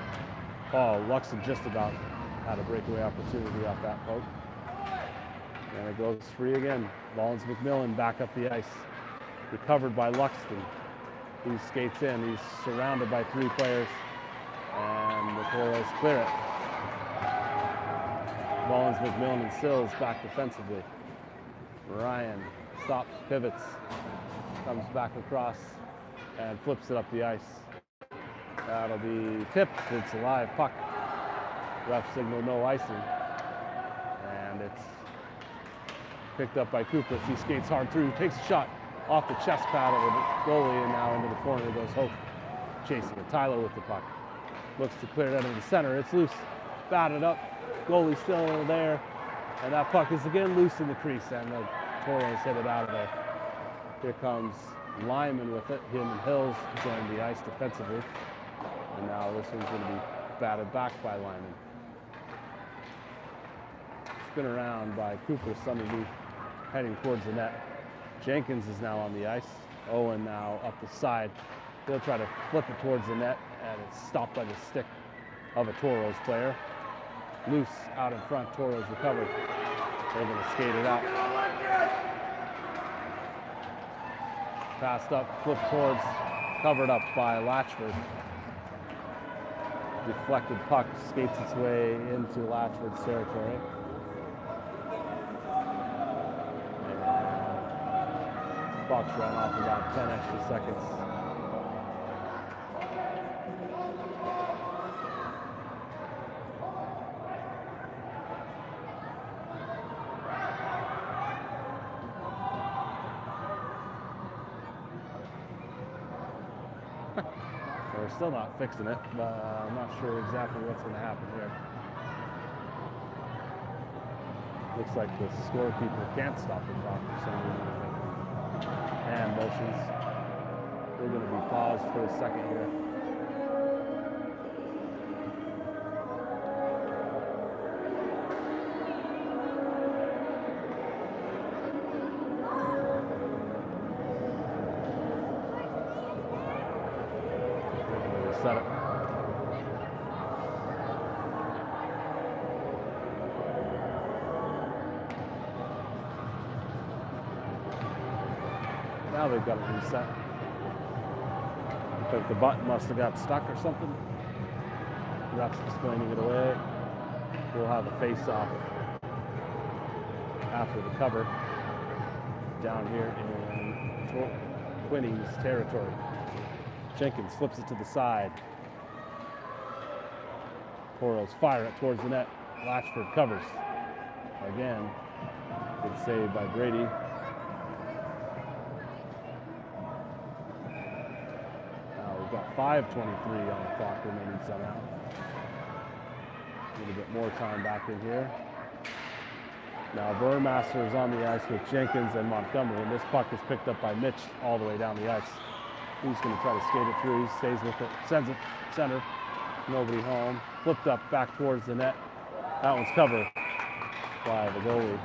Oh, Luxon just about had a breakaway opportunity off that poke. And it goes free again. Volans McMillan back up the ice. Recovered by Luxton. He skates in. He's surrounded by 3 players. And the Toros clear it. Volans McMillan and Sills back defensively. Ryan stops, pivots, comes back across, and flips it up the ice. That'll be tipped. It's a live puck. Ref signal no icing. And it's picked up by Cooper. He skates hard through, takes a shot off the chest pad of the goalie, and now into the corner goes Hope, chasing it. Tyler with the puck. Looks to clear it out of the center. It's loose. Batted up. Goalie still there. And that puck is again loose in the crease, and the Toros hit it out of there. Here comes Lyman with it. Him and Hills join the ice defensively. And now this one's going to be batted back by Lyman. Spin around by Cooper, underneath, heading towards the net. Jenkins is now on the ice. Owen now up the side. He'll try to flip it towards the net, and it's stopped by the stick of a Toros player. Loose out in front, Toros recovered. They're going to skate it out. Passed up, flipped towards, covered up by Latchford. Deflected puck skates its way into Latchford's territory. Bucks ran off about 10 extra seconds. We're still not fixing it, but I'm not sure exactly what's going to happen here. Looks like the scorekeeper can't stop the clock for some reason. Hand motions. They're going to be paused for a second here. Set it. Now they've got it reset. I think the button must have got stuck or something. Ref's explaining it away. We'll have a face-off after the cover down here in Quinte's territory. Jenkins flips it to the side. Toros fire it towards the net. Latchford covers. Again, good save by Brady. Now we've got 5:23 on the clock remaining somehow. A little bit more time back in here. Now Burmaster is on the ice with Jenkins and Montgomery, and this puck is picked up by Mitch all the way down the ice. He's going to try to skate it through. He stays with it, sends it center. Nobody home. Flipped up back towards the net. That one's covered by the goalie.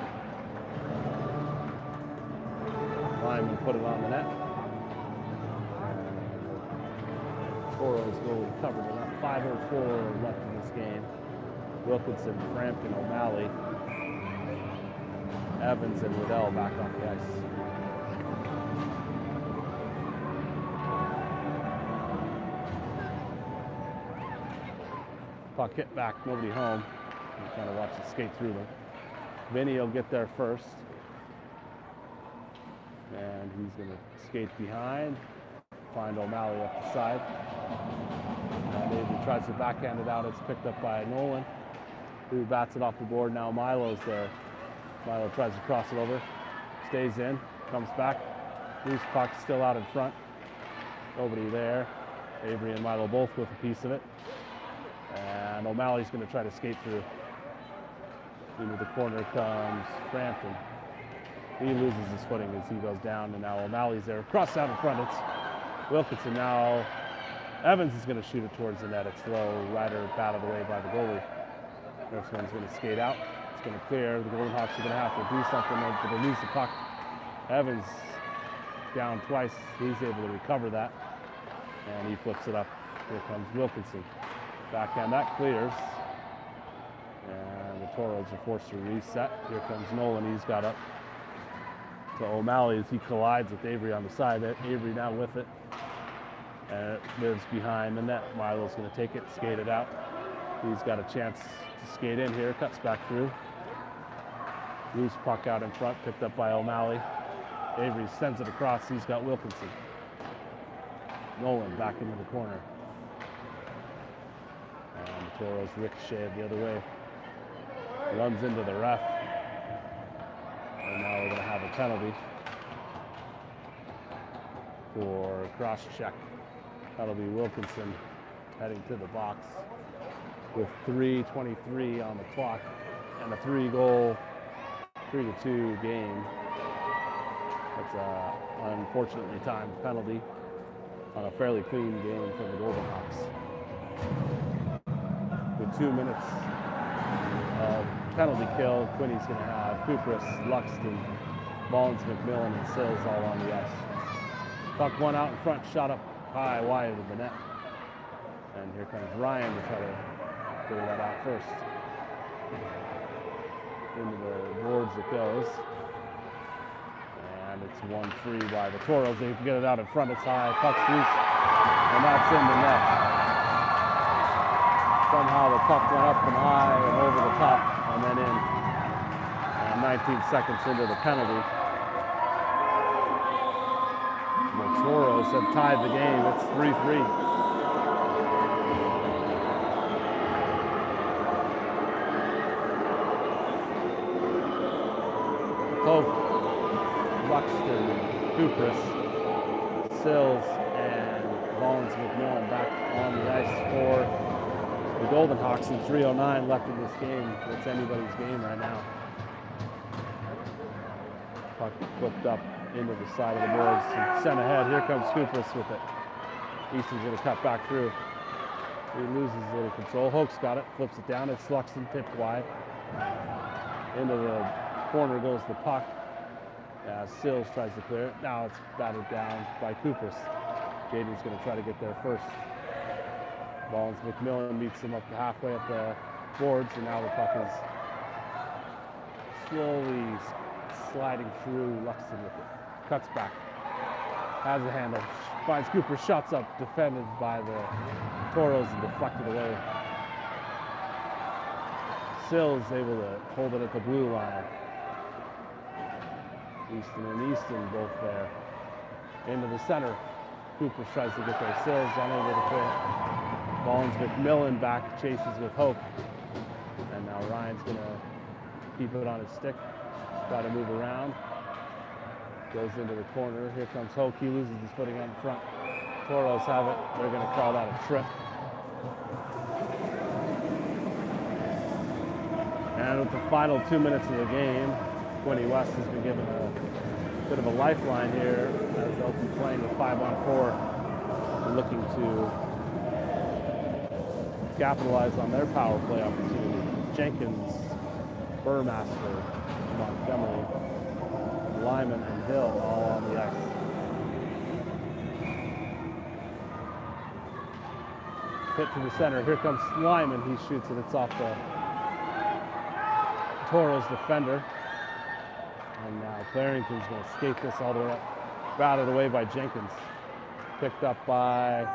Lyman put it on the net. Toros goalie covered. About 5:04 left in this game. Wilkinson, Frampton, O'Malley, Evans, and Liddell back on the ice. Puck hit back, nobody home. You kind of watch it skate through them. Vinny will get there first. And he's going to skate behind, find O'Malley up the side. And Avery tries to backhand it out. It's picked up by Nolan, who bats it off the board. Now Milo's there. Milo tries to cross it over, stays in, comes back. Loose puck still out in front. Nobody there. Avery and Milo both with a piece of it. And O'Malley's going to try to skate through. Into the corner comes Frampton. He loses his footing as he goes down, and now O'Malley's there. Cross out in front. It's Wilkinson now. Evans is going to shoot it towards the net. It's low. Ryder batted away by the goalie. This one's going to skate out. It's going to clear. The Golden Hawks are going to have to do something. They're going to lose the puck. Evans down twice. He's able to recover that. And he flips it up. Here comes Wilkinson. Backhand, that clears. And the Toros are forced to reset. Here comes Nolan. He's got up to O'Malley as he collides with Avery on the side. Avery now with it. And it lives behind the net. Milo's going to take it, skate it out. He's got a chance to skate in here. Cuts back through. Loose puck out in front, picked up by O'Malley. Avery sends it across. He's got Wilkinson. Nolan back into the corner. And the Toros ricochet the other way. Runs into the ref. And now we're going to have a penalty for cross check. That'll be Wilkinson heading to the box with 3:23 on the clock and a 3-2 game. That's an unfortunately timed penalty on a fairly clean game for the Golden Hawks. With 2 minutes of penalty kill, Quinte's going to have Kupris, Luxton, Mullins, McMillan, and Sills all on the ice. Puck one out in front, shot up high, wide of the net. And here comes Ryan to try to figure that out first. Into the boards it goes. And it's 1-3 by the Toros. They can get it out in front, it's high, puck's loose, and that's in the net. Somehow the puck went up and high and over the top and then in. And 19 seconds into the penalty. The Toros have tied the game. It's 3-3. Pope, Buxton, Kupris, Sills, and Mullins McMillan back on the ice for the Golden Hawks in 3:09 left in this game. It's anybody's game right now. Puck flipped up into the side of the boards and sent ahead. Here comes Kupris with it. Easton's going to cut back through. He loses a little control. Hoke's got it, flips it down. It's Luxton tipped wide. Into the corner goes the puck. Sills tries to clear it. Now it's battered down by Kupris. Jaden's going to try to get there first. Mullins McMillan meets him up to halfway up the boards, and now the puck is slowly sliding through Luxton with it. Cuts back. Has a handle. Finds Cooper. Shots up. Defended by the Toros and deflected away. Sills able to hold it at the blue line. Easton and Easton both there. Into the center. Cooper tries to get there. Sills unable to clear. Mullins McMillan back, chases with Hope. And now Ryan's going to keep it on his stick. Try to move around. Goes into the corner. Here comes Hoke. He loses his footing on the front. Toros have it. They're going to call that a trip. And with the final 2 minutes of the game, Quinte West has been given a bit of a lifeline here as they'll be playing with 5-on-4 and looking to capitalize on their power play opportunity. Jenkins, Burmaster, Montgomery, Lyman, and Hill all on the ice. Hit to the center. Here comes Lyman. He shoots it. It's off the Toros defender. And now Clarington's going to skate this all the way up. Batted away by Jenkins. Picked up by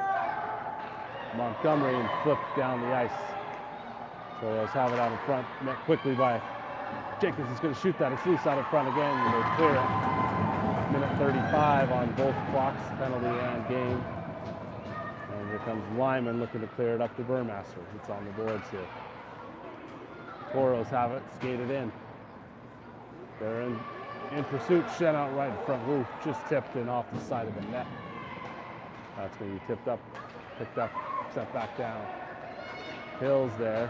Montgomery and flipped down the ice. Toros have it out in front. Met quickly by Jenkins. Is going to shoot that. It's loose out in front again. And they clear it. Minute 35 on both clocks, penalty and game. And here comes Lyman looking to clear it up to Burmaster. It's on the boards here. Toros have it, skated in. They're in pursuit, sent out right in front. Ooh, just tipped in off the side of the net. That's going to be tipped up, picked up, sent back down. Hill's there.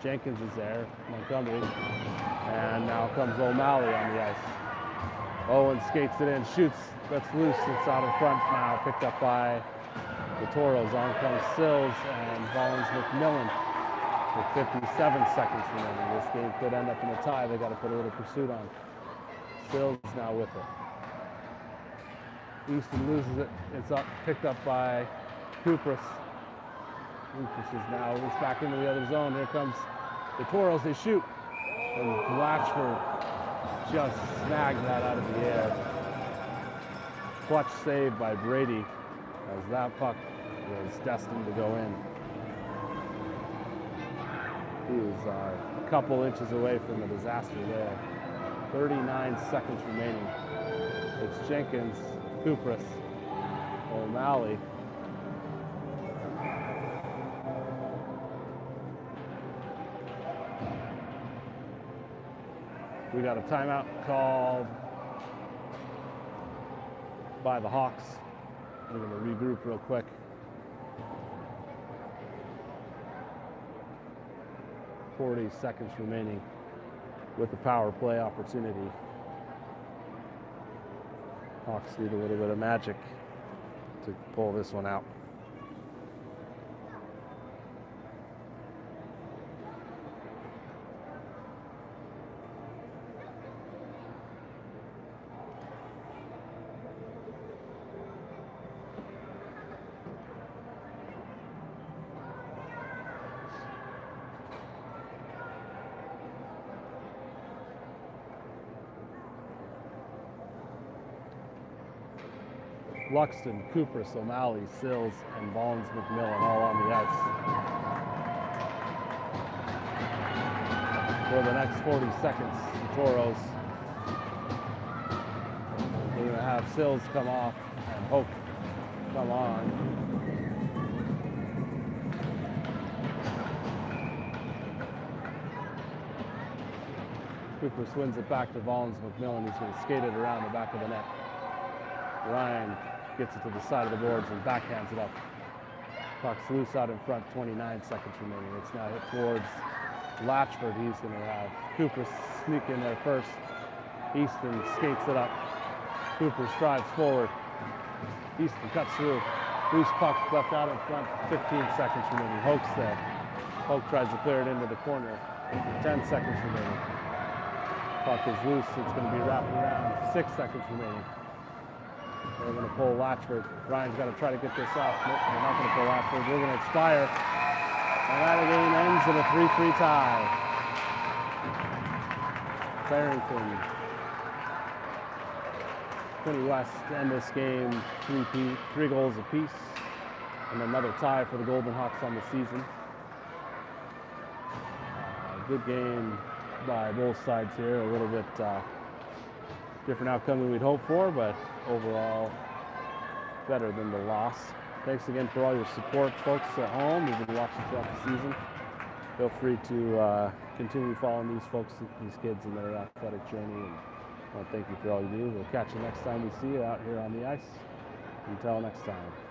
Jenkins is there. Montgomery. And now comes O'Malley on the ice. Owen skates it in, shoots. That's loose. It's out in front now, picked up by the Toros. On comes Sills and Mullins McMillan. with 57 seconds remaining. This game could end up in a tie. They got to put a little pursuit on. Sills now with it. Easton loses it. It's up, picked up by Kupris. Kupris is now loose back into the other zone. Here comes the Toros. They shoot. And Blatchford just snagged that out of the air. Clutch save by Brady as that puck was destined to go in. He was a couple inches away from a disaster there. 39 seconds remaining. It's Jenkins, Kupris, O'Malley. We got a timeout called by the Hawks. We're going to regroup real quick. .40 seconds remaining with the power play opportunity. Hawks need a little bit of magic to pull this one out. Luxton, Kupris, O'Malley, Sills, and Bollins McMillan all on the ice. For the next 40 seconds, the Toros are going to have Sills come off and Hoke come on. Kupris wins it back to Bollins McMillan, who's going to skate it around the back of the net. Ryan gets it to the side of the boards and backhands it up. Puck's loose out in front, 29 seconds remaining. It's now hit towards Latchford. He's going to have Kupris sneak in there first. Easton skates it up. Kupris drives forward. Easton cuts through. Loose puck left out in front, 15 seconds remaining. Hoke's there. Hoke tries to clear it into the corner. 10 seconds remaining. Puck is loose. It's going to be wrapped around. 6 seconds remaining. They're going to pull Latchford. Ryan's got to try to get this off. Nope, they're not going to pull Latchford. We're going to expire. And that game ends in a 3-3 tie. Clarington, Quinte West end this game 3 goals apiece. And another tie for the Golden Hawks on the season. Good game by both sides here. A little bit different outcome than we'd hoped for, but overall better than the loss. Thanks again for all your support, folks at home who've been watching throughout the season. Feel free to continue following these folks, these kids in their athletic journey, and I want to thank you for all you do. We'll catch you next time we see you out here on the ice. Until next time.